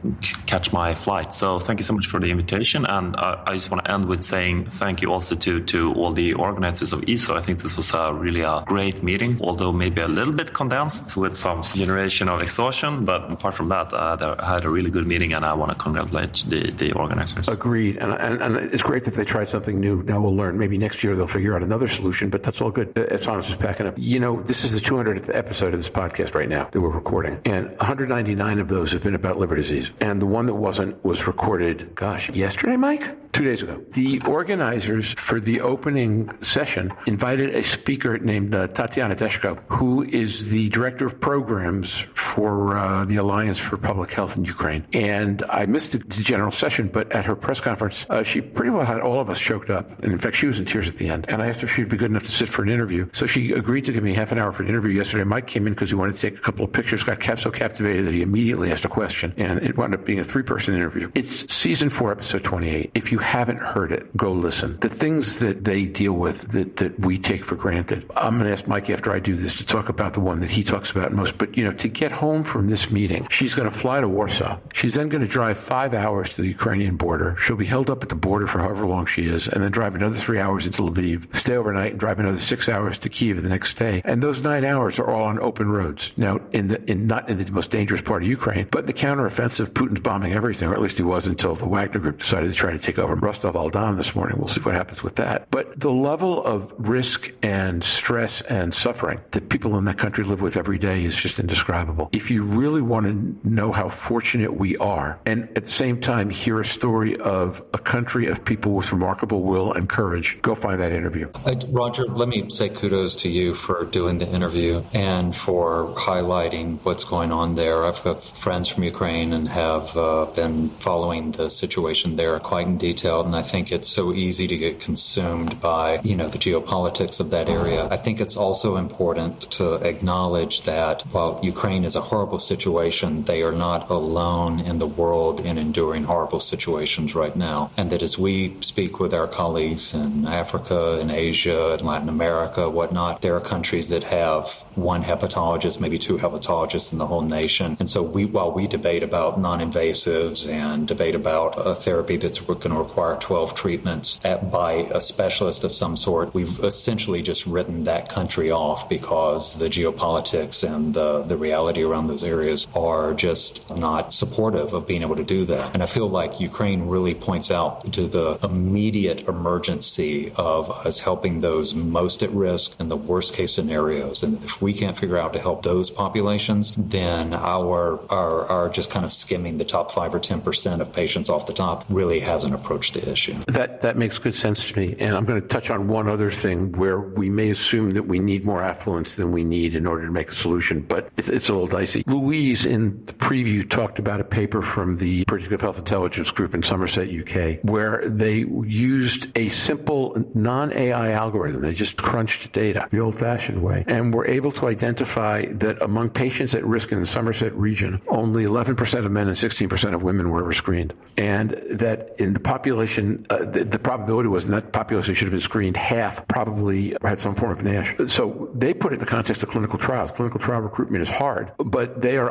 catch my flight. So thank you so much for the invitation. And I just want to end with saying thank you also to all the organizers of EASL. I think this was really a great meeting, although maybe a little bit condensed with some generation of exhaustion. But apart from that, I had a really good meeting, and I want to congratulate the organizers. Agreed. And it's great that they tried something new. Now we'll learn. Maybe next year they'll figure out another solution, but that's all good. As Hannes is packing up. You know, this is the 200th episode of this podcast right now that we're recording. And 199 of those have been about liver disease. And the one that wasn't was recorded, yesterday, Mike? 2 days ago. The organizers for the opening session invited a speaker named Tatiana Deshko, who is the director of programs for the Alliance for Public Health in Ukraine. And I missed the general session, but at her press conference, she pretty well had all of us choked up. And in fact, she was in tears at the end. And I asked her if she'd be good enough to sit for an interview. So she agreed to give me half an hour for an interview yesterday. Mike came in because he wanted to take a couple of pictures, got so captivated that he immediately asked a question. And it wound up being a 3-person interview. It's season 4, episode 28. If you haven't heard it, go listen. The things that they deal with that we take for granted. I'm going to ask Mike after I do this to talk about the one that he talks about most. But, to get home from this meeting, she's going to fly to Warsaw. She's then going to drive 5 hours to the Ukrainian border. She'll be held up at the border for however long she is, and then drive another 3 hours into Lviv, stay overnight, and drive another 6 hours to Kyiv the next day. And those 9 hours are all on open roads. Now, not in the most dangerous part of Ukraine, but in the counteroffensive, Putin's bombing everything, or at least he was until the Wagner Group decided to try to take over Rostov-on-Don this morning. We'll see what happens with that. But the level of risk and stress and suffering that people in that country live with every day is just indescribable. If you really want to know how fortunate we are, and at the same time hear a story of a country of people with remarkable will and courage, go find that interview. Roger, let me say kudos to you for doing the interview and for highlighting what's going on there. I've got friends from Ukraine and have been following the situation there quite in detail, and I think it's so easy to get consumed by, the geopolitics of that area. I think it's also important to acknowledge that while Ukraine is a horrible situation, they are not alone in the world in enduring horrible situations right now. And that as we speak with our colleagues in Africa, in Asia, in Latin America, whatnot, there are countries that have one hepatologist, maybe 2 hepatologists in the whole nation. And so while we debate about non-invasives and debate about a therapy that's going to require 12 treatments by a specialist of some sort, we've essentially just written that country off because the geopolitics and the reality around those areas are just not supportive of being able to do that. And I feel like Ukraine really points out to the immediate emergency of us helping those most at risk in the worst case scenarios. And if we can't figure out to help those populations, then our just kind of skimming the top 5 or 10% of patients off the top really hasn't approached the issue. That makes good sense to me. And I'm going to touch on one other thing where we may assume that we need more affluence than we need in order to make a solution, but it's a little dicey. Louise, in the preview, talked about a paper from the Predictive Health Intelligence Group in Somerset, UK, where they used a simple non-AI algorithm. They just crunched data the old-fashioned way and were able to identify that among patients at risk in the Somerset region, only 11% of men and 16% of women were ever screened. And that in the population, the probability was that population should have been screened, half probably had some form of NASH. So they put it in the context of clinical trials. Clinical trial recruitment is hard, but they are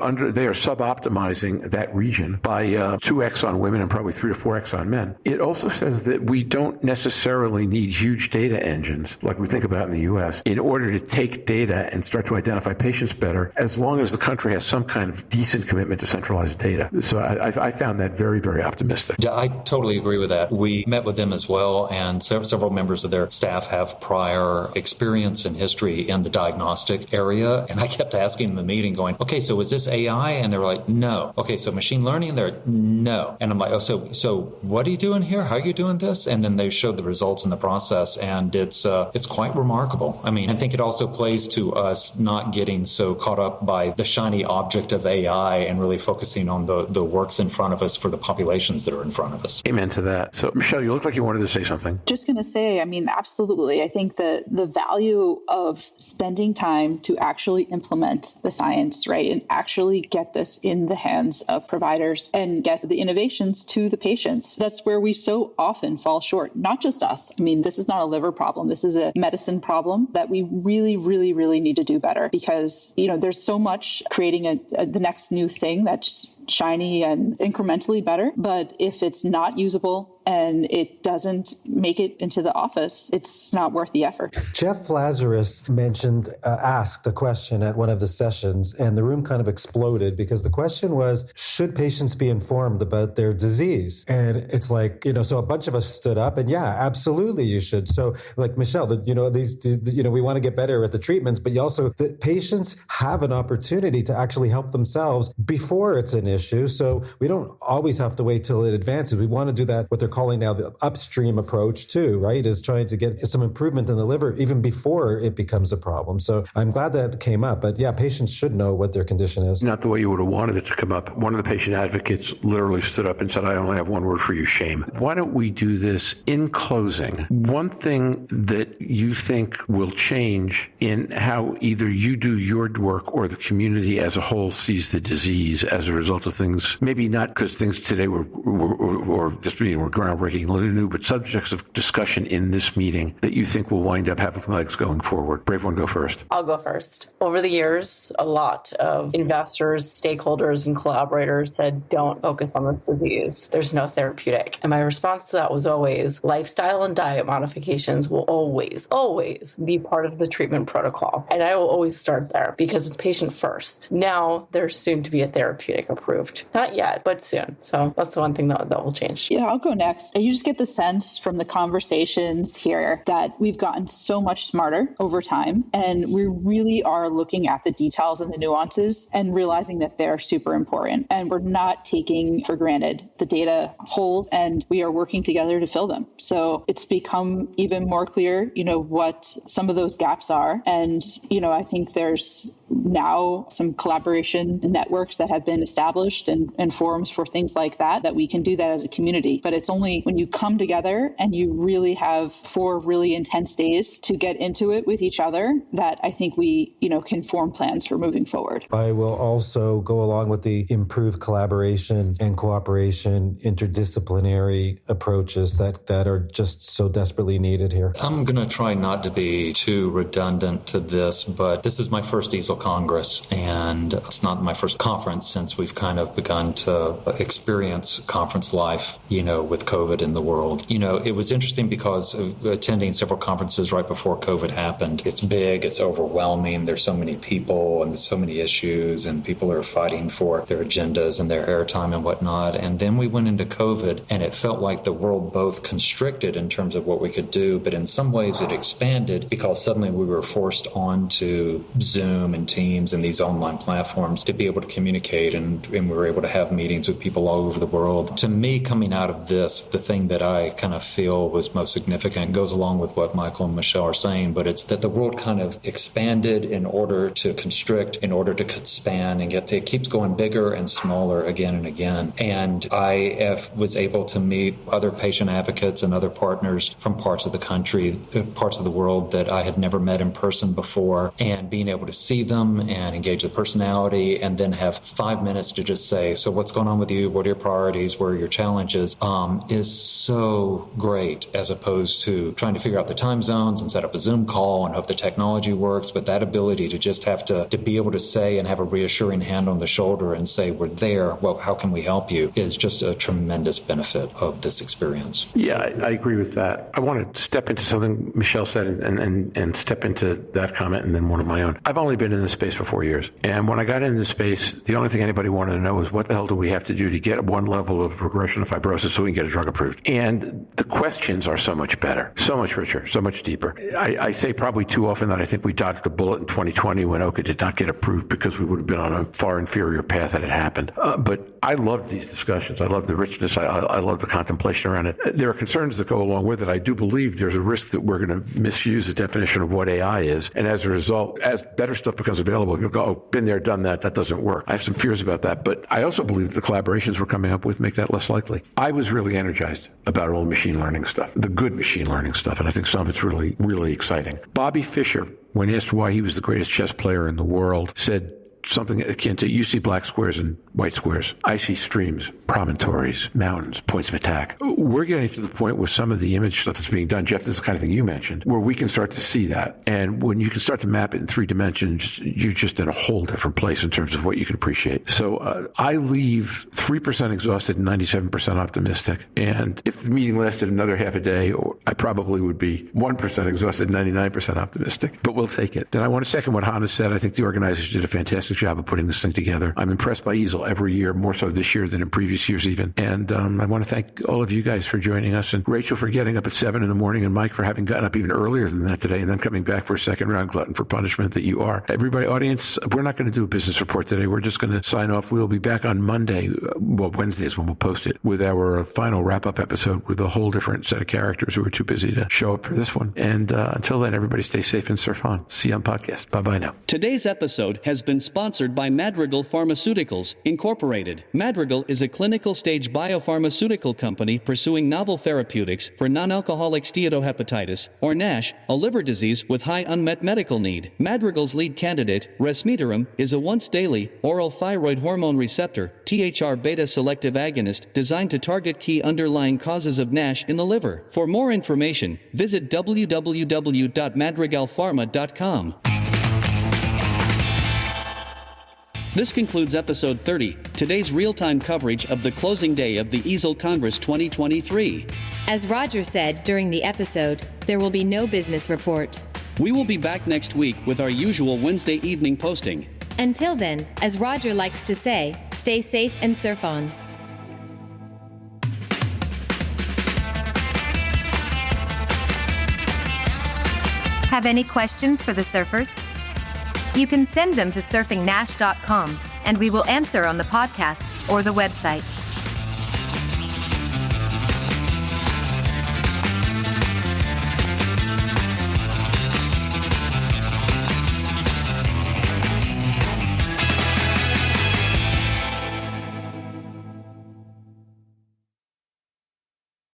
sub-optimizing that region by 2x on women and probably 3 to 4x on men. It also says that we don't necessarily need huge data engines like we think about in the U.S. steps in order to take data and start to identify patients better, as long as the country has some kind of decent commitment to centralized data. So I found that very, very optimistic. Yeah, I totally agree with that. We met with them as well, and several members of their staff have prior experience and history in the diagnostic area. And I kept asking them in the meeting going, okay, so is this AI? And they were like, no. Okay, so machine learning? And they're like, no. And I'm like, oh, so what are you doing here? How are you doing this? And then they showed the results in the process, and it's quite remarkable. I mean, I think it also plays to us not getting so caught up by the shiny object of AI and really focusing on the works in front of us for the populations that are in front of us. Amen to that. So, Michelle, you look like you wanted to say something. Just going to say, I mean, absolutely. I think that the value of spending time to actually implement the science, right, and actually get this in the hands of providers and get the innovations to the patients. That's where we so often fall short. Not just us. I mean, this is not a liver problem. This is a medicine problem that we really, really, really need to do better, because, there's so much creating the next new thing that's shiny and incrementally better. But if it's not usable and it doesn't make it into the office, it's not worth the effort. Jeff Lazarus asked a question at one of the sessions, and the room kind of exploded because the question was, should patients be informed about their disease? And it's like, so a bunch of us stood up and yeah, absolutely you should. So like Michelle, we want to get better at the treatments, but the patients have an opportunity to actually help themselves before it's an issue. So we don't always have to wait till it advances. We want to do that, what they're calling now the upstream approach too, right? Is trying to get some improvement in the liver even before it becomes a problem. So I'm glad that came up. But yeah, patients should know what their condition is. Not the way you would have wanted it to come up. One of the patient advocates literally stood up and said, I only have one word for you, shame. Why don't we do this in closing? One thing that you think will change in how either you do your work or the community as a whole sees the disease as a result of things, maybe not because things today were groundbreaking, new, but subjects of discussion in this meeting that you think will wind up having legs going forward. Brave one, go first. I'll go first. Over the years, a lot of investors, stakeholders, and collaborators said, don't focus on this disease. There's no therapeutic. And my response to that was always, lifestyle and diet modifications will always, always be part of the treatment protocol. And I will always start there because it's patient first. Now, there's soon to be a therapeutic approved. Not yet, but soon. So that's the one thing that will change. Yeah, I'll go next. You just get the sense from the conversations here that we've gotten so much smarter over time, and we really are looking at the details and the nuances and realizing that they're super important. And we're not taking for granted the data holes, and we are working together to fill them. So it's become even more clear, what some of those gaps are. And, I think there's now some collaboration networks that have been established and forums for things like that we can do that as a community. But it's only when you come together and you really have 4 really intense days to get into it with each other that I think we, can form plans for moving forward. I will also go along with the improved collaboration and cooperation, interdisciplinary approaches that are just so desperately needed here. I'm going to try not to be too redundant to this, but this is my first EASL Congress, and it's not my first conference since we've kind of begun to experience conference life, with COVID in the world. It was interesting because of attending several conferences right before COVID happened. It's big, it's overwhelming. There's so many people and so many issues, and people are fighting for their agendas and their airtime and whatnot. And then we went into COVID, and it felt like the world both constricted in terms of what we could do, but in some ways it expanded because suddenly we were forced onto Zoom and Teams and these online platforms to be able to communicate, and we were able to have meetings with people all over the world. To me, coming out of this, the thing that I kind of feel was most significant goes along with what Michael and Michelle are saying, but it's that the world kind of expanded in order to constrict, in order to expand, and it keeps going bigger and smaller again and again. And I was able to meet other patient advocates and other partners from parts of the country, parts of the world that I had never met in person before, and being able to see them and engage the personality and then have 5 minutes to just say, so what's going on with you? What are your priorities? Where are your challenges? Is so great, as opposed to trying to figure out the time zones and set up a Zoom call and hope the technology works. But that ability to just have to be able to say and have a reassuring hand on the shoulder and say, we're there, well, how can we help you, is just a tremendous benefit of this experience. Yeah, I agree with that. I want to step into something Michelle said and step into that comment and then one of my own. I've only been in this space for 4 years. And when I got into this space, the only thing anybody wanted to know was what the hell do we have to do to get one level of regression of fibrosis so we can get a drug approved? And the questions are so much better, so much richer, so much deeper. I say probably too often that I think we dodged the bullet in 2020 when OCA did not get approved because we would have been on a far inferior path had it happened. But I love these discussions. I love the richness. I love the contemplation around it. There are concerns that go along with it. I do believe there's a risk that we're going to misuse the definition of what AI is. And as a result, as better stuff becomes available, you'll go, oh, been there, done that. That doesn't work. I have some fears about that. But I also believe that the collaborations we're coming up with make that less likely. I was really energized about all the machine learning stuff, the good machine learning stuff. And I think some of it's really, really exciting. Bobby Fischer, when asked why he was the greatest chess player in the world, said something akin to, you see black squares and white squares. I see streams, promontories, mountains, points of attack. We're getting to the point where some of the image stuff that's being done, Jeff, this is the kind of thing you mentioned, where we can start to see that. And when you can start to map it in 3 dimensions, you're just in a whole different place in terms of what you can appreciate. So I leave 3% exhausted and 97% optimistic. And if the meeting lasted another half a day, I probably would be 1% exhausted and 99% optimistic. But we'll take it. Then I want to second what Hannes said. I think the organizers did a fantastic job of putting this thing together. I'm impressed by EASL every year, more so this year than in previous years even. And I want to thank all of you guys for joining us, and Rachel for getting up at 7 a.m, and Mike for having gotten up even earlier than that today and then coming back for a second round, glutton for punishment that you are. Everybody, audience, we're not going to do a business report today. We're just going to sign off. We'll be back on Monday, well, Wednesday is when we'll post it, with our final wrap-up episode with a whole different set of characters who are too busy to show up for this one. And until then, everybody stay safe and surf on. See you on the podcast. Bye-bye now. Today's episode has been sponsored by Madrigal Pharmaceuticals, Incorporated. Madrigal is a clinical stage biopharmaceutical company pursuing novel therapeutics for non-alcoholic steatohepatitis, or NASH, a liver disease with high unmet medical need. Madrigal's lead candidate, resmetirom, is a once-daily, oral thyroid hormone receptor, THR beta selective agonist designed to target key underlying causes of NASH in the liver. For more information, visit www.madrigalpharma.com. This concludes episode 30, today's real-time coverage of the closing day of the EASL Congress 2023. As Roger said during the episode, there will be no business report. We will be back next week with our usual Wednesday evening posting. Until then, as Roger likes to say, stay safe and surf on. Have any questions for the surfers? You can send them to surfingnash.com, and we will answer on the podcast or the website.